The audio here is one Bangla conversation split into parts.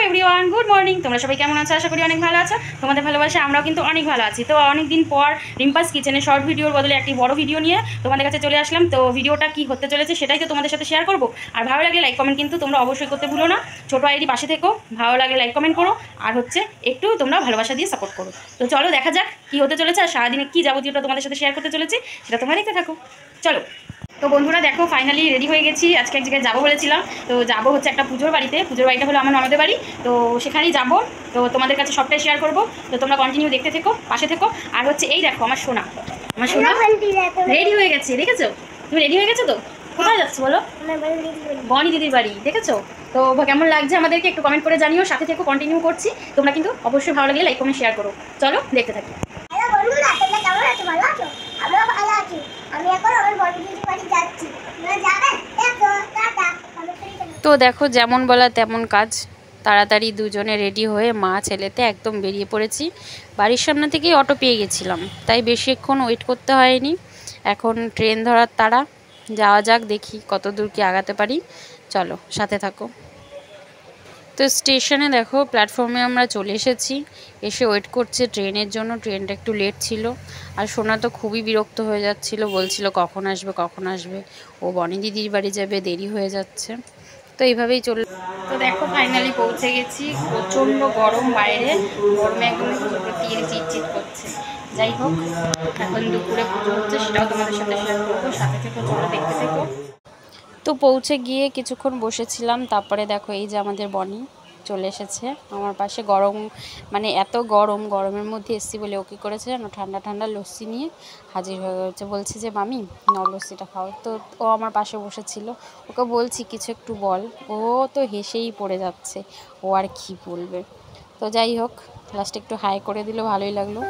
Everyone, good morning. তোমরা সবাই কেমন আছো? আশা করি অনেক ভালো আছো। তোমাদের ভালোবাসা আমরাও কিন্তু অনেক ভালো আছি। তো অনেক দিন পর রিম্পাস কিচেনে শর্ট ভিডিওর বদলে একটি বড় ভিডিও নিয়ে তোমাদের কাছে চলে আসলাম। তো ভিডিওটা কি হতে চলেছে সেটাই তো তোমাদের সাথে শেয়ার করবো। আর ভালো লাগলে লাইক কমেন্ট কিন্তু তোমরা অবশ্যই করতে ভুলো না। ছোটো আইডি পাশে থেকো, ভালো লাগলে লাইক কমেন্ট করো, আর হচ্ছে একটু তোমরা ভালোবাসা দিয়ে সাপোর্ট করো। তো চলো দেখা যাক কী হতে চলেছে, আর সারাদিনে কী যাবতীয়টা তোমাদের সাথে শেয়ার করতে চলেছি সেটা তোমরা দেখতে থাকো। চলো। তো বন্ধুরা দেখো, ফাইনালি রেডি হয়ে গেছি। আজকে এক জায়গায় যাবো বলেছিলাম, তো যাবো হচ্ছে একটা পুজোর বাড়িতে। পুজোর বাড়িটা হলো আমার ননদের বাড়ি, তো সেখানেই যাবো। তো তোমাদের কাছে সবটাই শেয়ার করবো, তো তোমরা কন্টিনিউ দেখতে থেকো, পাশে থেকো। আর হচ্ছে এই দেখো আমার সোনা রেডি হয়ে গেছে, দেখেছো? তুমি রেডি হয়ে গেছো তো? কোথায় যাচ্ছ বলো? বনি দিদির বাড়ি, দেখেছো? তো কেমন লাগছে আমাদেরকে একটু কমেন্ট করে জানিও। সাথে থেকো, কন্টিনিউ করছি। তোমরা কিন্তু অবশ্যই ভালো লাগলে লাইক কমেন্ট শেয়ার করো। চলো দেখতে থাকি। তো দেখো, যেমন বলা তেমন কাজ। তাড়াতাড়ি দুজনে রেডি হয়ে মা ছেলেতে একদম বেরিয়ে পড়েছি। বাড়ির সামনে থেকেই অটো পেয়ে গেছিলাম, তাই বেশিক্ষণ ওয়েট করতে হয়নি। এখন ট্রেন ধরার তাড়া। যাওয়া যাক, দেখি কত দূর কি আগাতে পারি। চলো সাথে থাকো। তো স্টেশনে দেখো, প্ল্যাটফর্মে আমরা চলে এসেছি। এসে ওয়েট করছে ট্রেনের জন্য। ট্রেনটা একটু লেট ছিল, আর সোনা তো খুবই বিরক্ত হয়ে যাচ্ছিল, বলছিল কখন আসবে কখন আসবে। ও বনি দিদির বাড়ি যাবে, দেরি হয়ে যাচ্ছে। তো এইভাবেই চলে। তো দেখো ফাইনালি পৌঁছে গেছি। প্রচণ্ড গরম বাইরে, গরমে একদম তীর চিটচিট করছে। যাই হোক, এখন দুপুরে পুজো হচ্ছে, সেটাও তোমাদের সাথে শেয়ার করবো। সাথে থেকো, চলো দেখতে থেকো। তো পৌঁছে গিয়ে কিছুক্ষণ বসেছিলাম, তারপরে দেখো এই যে আমাদের বনি চলে এসেছে আমার পাশে। গরম মানে এত গরমের মধ্যে এসছি বলে ও কী করেছে যেন ঠান্ডা ঠান্ডা লস্যি নিয়ে হাজির হয়ে গেছে। বলছে যে মামি নাও লস্যিটা খাও। তো ও আমার পাশে বসেছিল, ওকে বলছি কিছু একটু বল। ও তো হেসেই পড়ে যাচ্ছে, ও আর কি বলবে। তো যাই হোক, লাস্টে একটু হাই করে দিল, ভালোই লাগলো।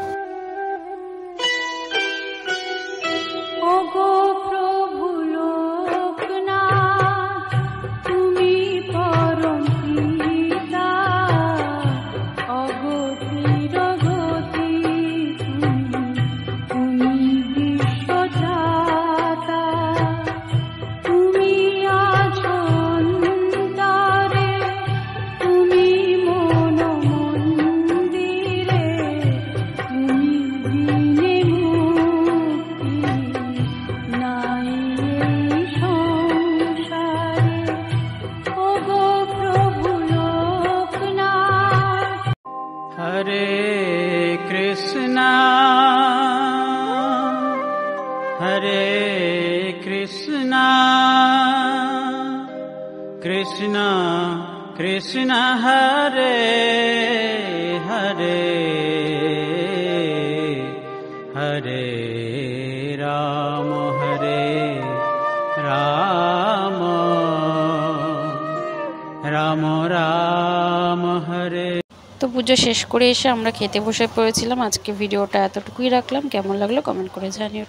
हरे कृष्णा कृष्णा कृष्णा हरे हरे हरे राम राम राम हरे। তো পুজো শেষ করে এসে আমরা খেতে বসে পড়েছিলাম। আজকে ভিডিওটা এতটুকুই রাখলাম। কেমন লাগলো কমেন্ট করে জানিও।